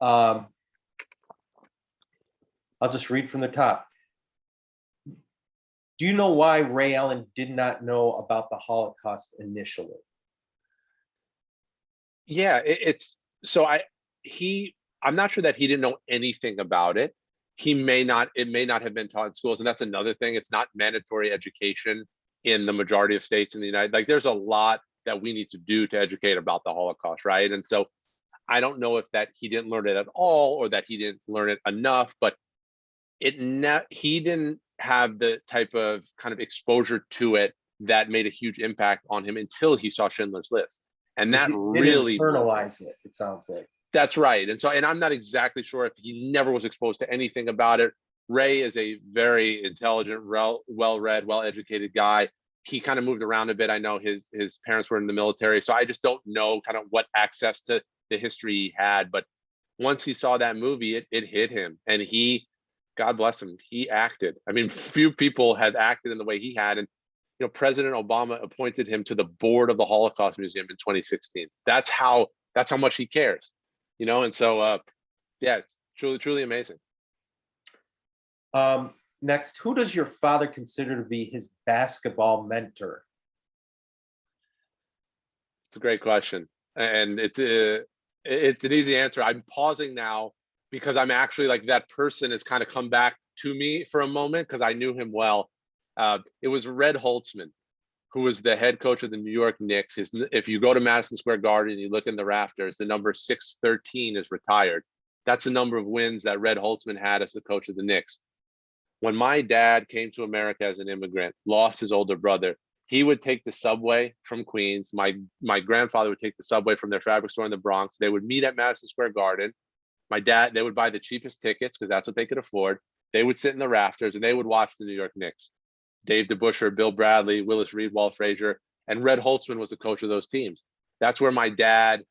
All right. I'll just read from the top. Do you know why Ray Allen did not know about the Holocaust initially? Yeah, I'm not sure that he didn't know anything about it. It may not have been taught in schools. And that's another thing. It's not mandatory education in the majority of states in the United. Like there's a lot that we need to do to educate about the Holocaust, right? And so I don't know if that he didn't learn it at all or that he didn't learn it enough, but he didn't have the type of kind of exposure to it that made a huge impact on him until he saw Schindler's List. And that really internalize it, it sounds like. That's right. And so, and I'm not exactly sure if he never was exposed to anything about it. Ray is a very intelligent, well-read, well-educated guy. He kind of moved around a bit. I know his parents were in the military, so I just don't know kind of what access to the history he had. But once he saw that movie, it hit him, and he, God bless him, he acted. I mean, few people had acted in the way he had, and President Obama appointed him to the board of the Holocaust Museum in 2016. That's how much he cares, and so yeah, it's truly amazing. Next, who does your father consider to be his basketball mentor? It's a great question, and it's an easy answer. I'm pausing now because I'm actually like, that person has kind of come back to me for a moment because I knew him well. It was Red Holtzman, who was the head coach of the New York Knicks. If you go to Madison Square Garden and you look in the rafters, the number 613 is retired. That's the number of wins that Red Holtzman had as the coach of the Knicks. When my dad came to America as an immigrant, lost his older brother, he would take the subway from Queens. My grandfather would take the subway from their fabric store in the Bronx. They would meet at Madison Square Garden. They would buy the cheapest tickets because that's what they could afford. They would sit in the rafters and they would watch the New York Knicks. Dave DeBusschere, Bill Bradley, Willis Reed, Walt Frazier, and Red Holtzman was the coach of those teams. That's where my dad,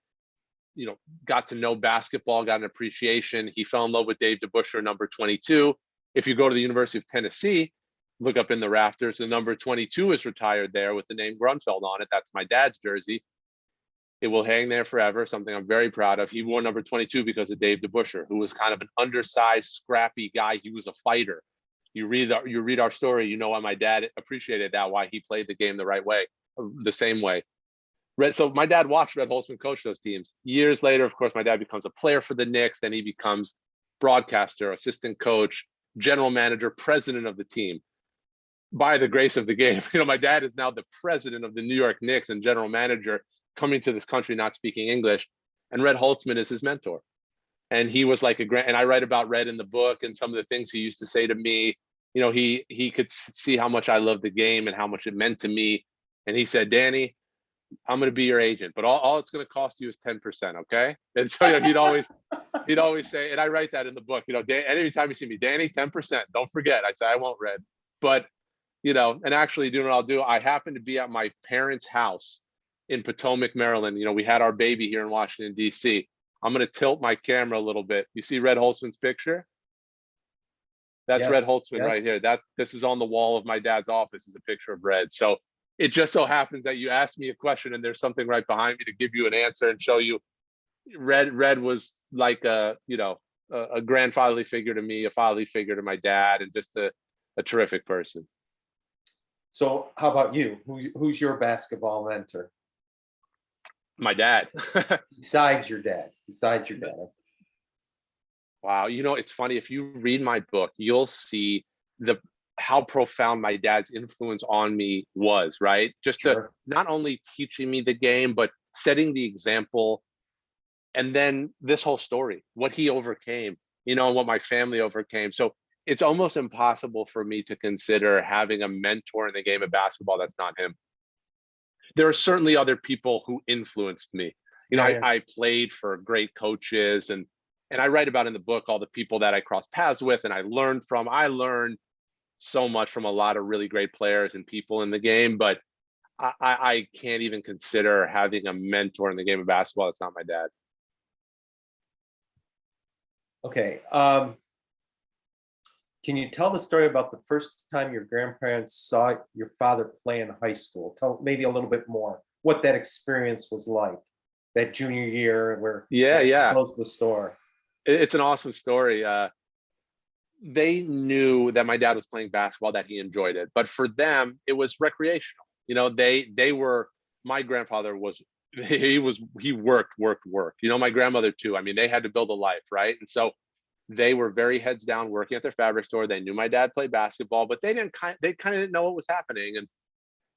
got to know basketball, got an appreciation. He fell in love with Dave DeBusschere, number 22. If you go to the University of Tennessee, look up in the rafters, the number 22 is retired there with the name Grunfeld on it. That's my dad's jersey. It will hang there forever, something I'm very proud of. He wore number 22 because of Dave DeBusschere, who was kind of an undersized, scrappy guy. He was a fighter. You read our story, you know why my dad appreciated that, why he played the game the right way, the same way. So my dad watched Red Holtzman coach those teams. Years later, of course, my dad becomes a player for the Knicks. Then he becomes broadcaster, assistant coach, general manager, president of the team. By the grace of the game, my dad is now the president of the New York Knicks and general manager, coming to this country not speaking English. And Red Holtzman is his mentor. And he was like and I write about Red in the book and some of the things he used to say to me. He could see how much I loved the game and how much it meant to me. And he said, Danny, I'm going to be your agent, but all it's going to cost you is 10%. Okay. And so he'd always say, and I write that in the book, anytime you see me, Danny, 10%, don't forget. I'd say, I won't, Red. But, and actually doing what I'll do, I happen to be at my parents' house in Potomac, Maryland. We had our baby here in Washington, D.C. I'm going to tilt my camera a little bit. You see Red Holtzman's picture? That's Yes, Red Holtzman yes. right here. This is on the wall of my dad's office, is a picture of Red. So it just so happens that you asked me a question and there's something right behind me to give you an answer and show you Red was like a grandfatherly figure to me, a fatherly figure to my dad, and just a terrific person. So how about you? Who's your basketball mentor? My dad. Besides your dad. Wow. It's funny. If you read my book, you'll see how profound my dad's influence on me was, right? Just Sure. to not only teaching me the game, but setting the example. And then this whole story, what he overcame, and what my family overcame. So it's almost impossible for me to consider having a mentor in the game of basketball that's not him. There are certainly other people who influenced me. I played for great coaches and I write about in the book all the people that I crossed paths with and I learned from. I learned so much from a lot of really great players and people in the game, but I can't even consider having a mentor in the game of basketball that's not my dad. Okay. Can you tell the story about the first time your grandparents saw your father play in high school? Tell maybe a little bit more what that experience was like, that junior year where Yeah. closed the store. It's an awesome story. They knew that my dad was playing basketball, that he enjoyed it, but for them, it was recreational. My grandfather he worked. My grandmother too. I mean, they had to build a life, right? And so they were very heads down working at their fabric store. They knew my dad played basketball, but they kind of didn't know what was happening. And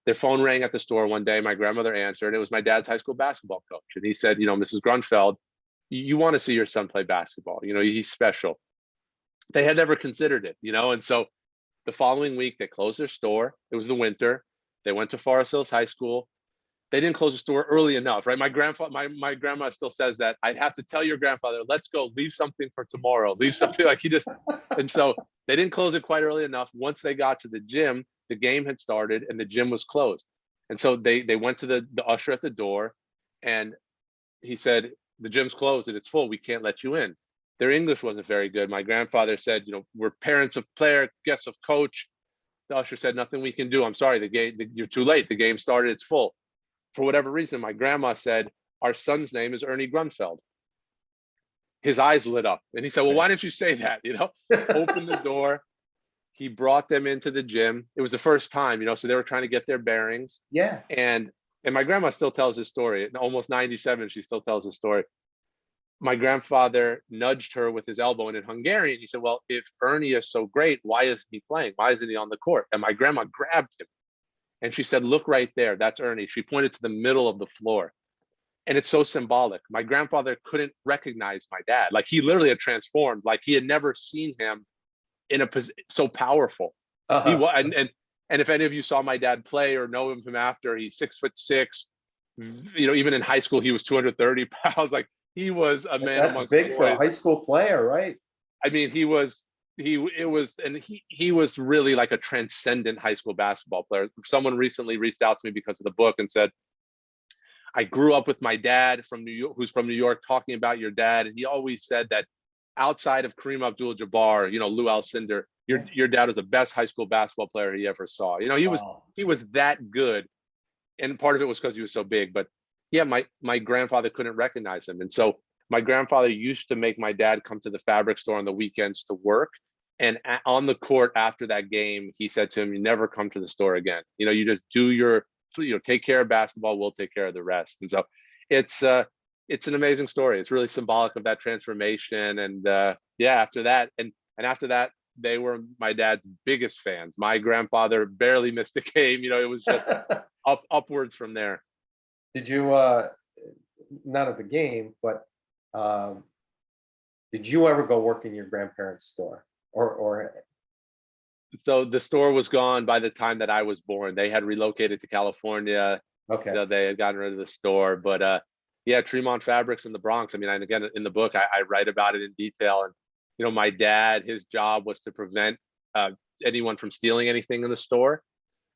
their phone rang at the store one day. My grandmother answered, and it was my dad's high school basketball coach. And he said, Mrs. Grunfeld, you want to see your son play basketball. He's special. They had never considered it, and so the following week they closed their store. It was the winter. They went to Forest Hills High School. They didn't close the store early enough, right? My grandma still says that I'd have to tell your grandfather, let's go, leave something for tomorrow, leave something like and so they didn't close it quite early enough. Once they got to the gym, the game had started and the gym was closed. And so they went to the usher at the door, and he said, the gym's closed and it's full. We can't let you in. Their English wasn't very good. My grandfather said, we're parents of player, guests of coach. The usher said, nothing we can do. I'm sorry, you're too late. The game started, it's full. For whatever reason, my grandma said, our son's name is Ernie Grunfeld. His eyes lit up and he said, well, why didn't you say that? Opened the door. He brought them into the gym. It was the first time, so they were trying to get their bearings. Yeah. And my grandma still tells his story. At almost 97, she still tells his story. My grandfather nudged her with his elbow, and in Hungarian, he said, well, if Ernie is so great, why isn't he playing? Why isn't he on the court? And my grandma grabbed him and she said, look right there, that's Ernie. She pointed to the middle of the floor. And it's so symbolic. My grandfather couldn't recognize my dad. Like, he literally had transformed. Like, he had never seen him in a position so powerful. He was, and if any of you saw my dad play or know him from after, he's 6'6". Even in high school, he was 230 pounds. Like, he was a man That's amongst big boys. for a high school player, right? I mean, he was really like a transcendent high school basketball player. Someone recently reached out to me because of the book and said, I grew up with my dad from New York, who's from New York, talking about your dad. And he always said that outside of Kareem Abdul-Jabbar, Lou Alcindor, your dad was the best high school basketball player he ever saw. He was that good. And part of it was because he was so big. But yeah, my grandfather couldn't recognize him. And so my grandfather used to make my dad come to the fabric store on the weekends to work. And on the court after that game, he said to him, you never come to the store again. You just do take care of basketball. We'll take care of the rest. And so it's an amazing story. It's really symbolic of that transformation. And after that, and after that, they were my dad's biggest fans. My grandfather barely missed a game. It was just upwards from there. Did you, not at the game, but did you ever go work in your grandparents' store? Or So the store was gone by the time that I was born. They had relocated to California. okay. They had gotten rid of the store. But Tremont Fabrics in the Bronx. I mean, and again, in the book, I write about it in detail. And my dad, his job was to prevent anyone from stealing anything in the store.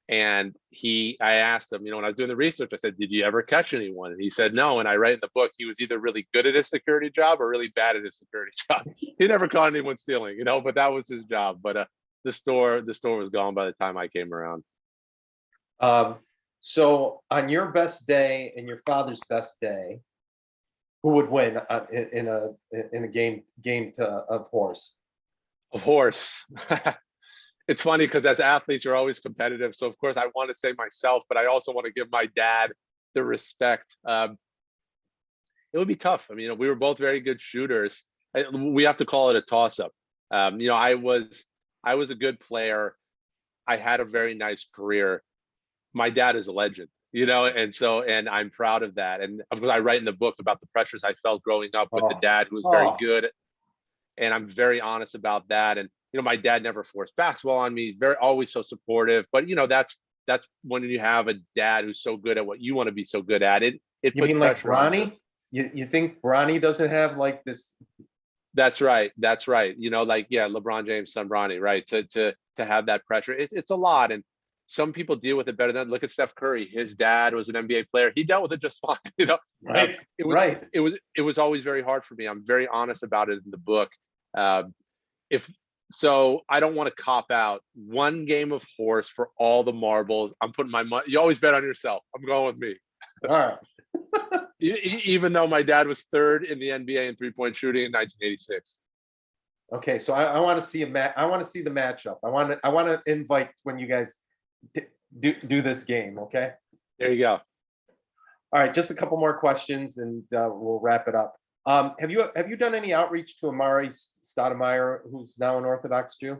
And I asked him, when I was doing the research, I said, did you ever catch anyone? And he said, no. And I write in the book, he was either really good at his security job or really bad at his security job. He never caught anyone stealing, but that was his job. But the store was gone by the time I came around. So on your best day and your father's best day, who would win in a game of horse? Of horse. It's funny because as athletes, you're always competitive. So of course I want to say myself, but I also want to give my dad the respect. It would be tough. I mean, we were both very good shooters. We have to call it a toss-up. I was a good player. I had a very nice career. My dad is a legend, and I'm proud of that. And of course, I write in the book about the pressures I felt growing up with the dad who was very good. And I'm very honest about that. And my dad never forced basketball on me, always so supportive. But that's when you have a dad who's so good at what you want to be so good at. It You puts mean like pressure on Bronny? You think Bronny doesn't have like this? That's right. LeBron James' son Bronny, right? To have that pressure, it's a lot. And some people deal with it better than. Look at Steph Curry. His dad was an NBA player. He dealt with it just fine. Right. It was always very hard for me. I'm very honest about it in the book. So I don't want to cop out. One game of horse for all the marbles. I'm putting my money. You always bet on yourself. I'm going with me. All right. Even though my dad was third in the NBA in three-point shooting in 1986. Okay, so I want to see I want to see the matchup. I want to invite when you guys do this game. Okay. There you go. All right, just a couple more questions, and we'll wrap it up. Have you done any outreach to Omari Stodomier, who's now an Orthodox Jew?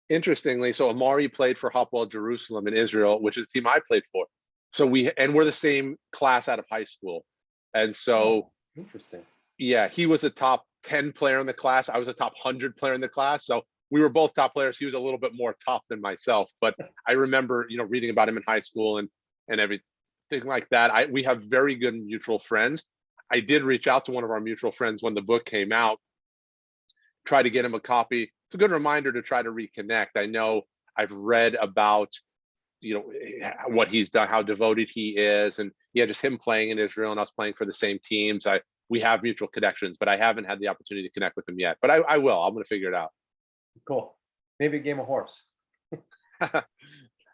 interestingly, so Omari played for Hapoel Jerusalem in Israel, which is the team I played for. So we're the same class out of high school. And so, Oh, interesting. yeah, he was a top 10 player in the class. I was a top 100 player in the class. So we were both top players. He was a little bit more top than myself, but I remember, reading about him in high school and everything like that. We have very good mutual friends. I did reach out to one of our mutual friends when the book came out, try to get him a copy. It's a good reminder to try to reconnect. I know I've read about, what he's done, how devoted he is, and just him playing in Israel and us playing for the same teams. We have mutual connections, but I haven't had the opportunity to connect with him yet. But I will. I'm going to figure it out. Cool. Maybe a game of horse.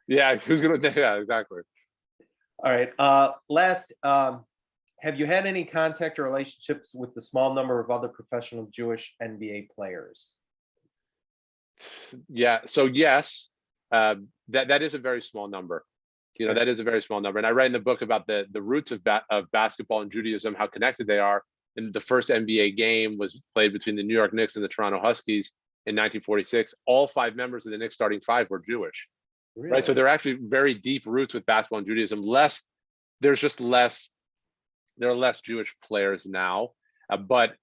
Yeah, who's gonna? Yeah, exactly. All right. Last, have you had any contact or relationships with the small number of other professional Jewish NBA players? Yeah. So yes, that is a very small number. That is a very small number. And I write in the book about the roots of basketball and Judaism, how connected they are. And the first NBA game was played between the New York Knicks and the Toronto Huskies in 1946. All 5 members of the Knicks starting 5 were Jewish. Really? Right. So they're actually very deep roots with basketball and Judaism. There are less Jewish players now, but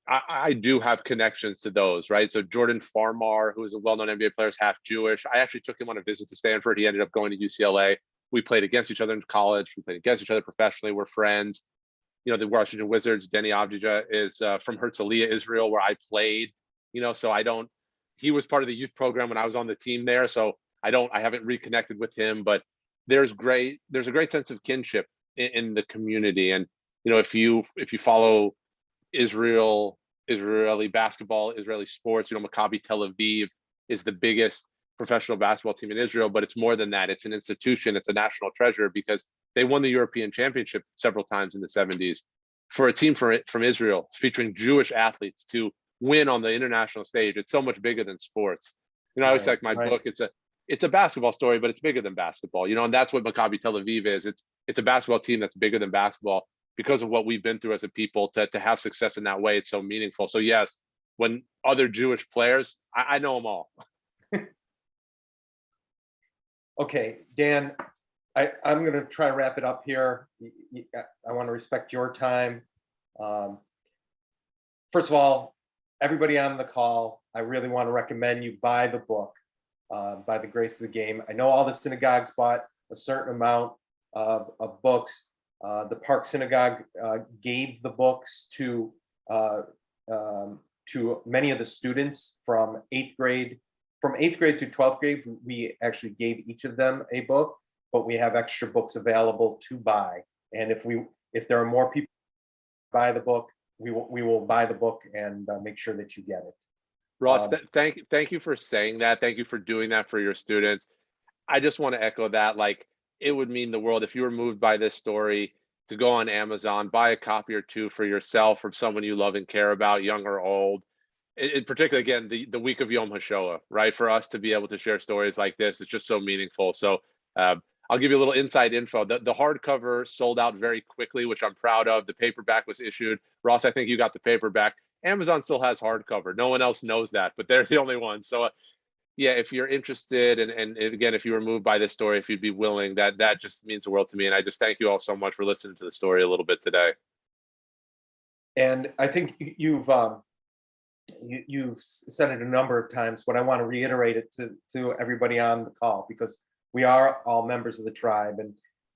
I do have connections to those, right? So Jordan Farmar, who is a well-known NBA player, is half Jewish. I actually took him on a visit to Stanford. He ended up going to UCLA. We played against each other in college. We played against each other professionally. We're friends. The Washington Wizards, Denny Avdija is from Herzliya, Israel, where I played. So he was part of the youth program when I was on the team there. So I haven't reconnected with him, but there's a great sense of kinship in the community. And, if you follow Israeli basketball, Israeli sports, Maccabi Tel Aviv is the biggest professional basketball team in Israel, but it's more than that. It's an institution. It's a national treasure because they won the European Championship several times in the 70s. For a team from Israel featuring Jewish athletes to win on the international stage, it's so much bigger than sports. I always say my book, it's a basketball story, but it's bigger than basketball, and that's what Maccabi Tel Aviv is. It's a basketball team that's bigger than basketball because of what we've been through as a people. To have success in that way, it's so meaningful. So yes, when other Jewish players, I know them all. Okay, Dan, I'm going to try to wrap it up here. I want to respect your time. First of all, everybody on the call, I really want to recommend you buy the book, By the Grace of the Game. I know all the synagogues bought a certain amount of books. The Park Synagogue gave the books to many of the students from 8th grade. From 8th grade through 12th grade, we actually gave each of them a book, but we have extra books available to buy. And if there are more people who buy the book, we will buy the book and make sure that you get it. Ross, thank you for saying that. Thank you for doing that for your students. I just want to echo that. Like, it would mean the world if you were moved by this story to go on Amazon, buy a copy or two for yourself or someone you love and care about, young or old. In particular, again, the week of Yom Hashoah, right? For us to be able to share stories like this, it's just so meaningful. So I'll give you a little inside info. The hardcover sold out very quickly, which I'm proud of. The paperback was issued. Ross, I think you got the paperback. Amazon still has hardcover. No one else knows that, but they're the only ones. So yeah, if you're interested, and again, if you were moved by this story, if you'd be willing, that just means the world to me. And I just thank you all so much for listening to the story a little bit today. And I think you've said it a number of times, but I want to reiterate it to everybody on the call, because we are all members of the tribe,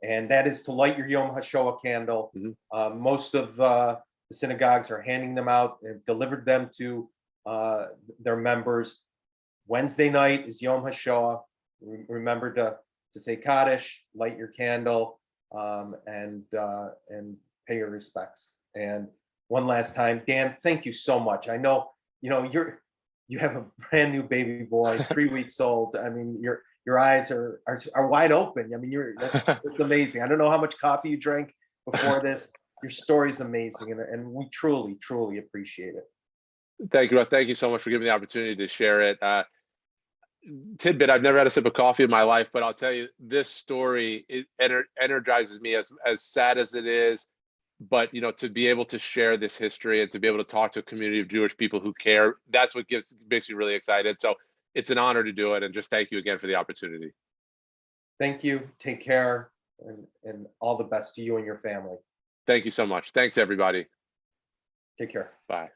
and that is to light your Yom HaShoah candle. Mm-hmm. Most of the synagogues are handing them out and delivered them to their members. Wednesday night is Yom HaShoah. Remember to say Kaddish, light your candle, and pay your respects. And one last time, Dan, thank you so much. I know you have a brand new baby boy, 3 weeks old. I mean, your eyes are wide open. I mean, it's amazing. I don't know how much coffee you drank before this. Your story's amazing, and we truly, truly appreciate it. Thank you. Thank you so much for giving me the opportunity to share it. Tidbit, I've never had a sip of coffee in my life, but I'll tell you, this story energizes me, as sad as it is. But, to be able to share this history and to be able to talk to a community of Jewish people who care, that's what makes me really excited. So it's an honor to do it, and just thank you again for the opportunity. Thank you. Take care, and all the best to you and your family. Thank you so much. Thanks, everybody. Take care. Bye.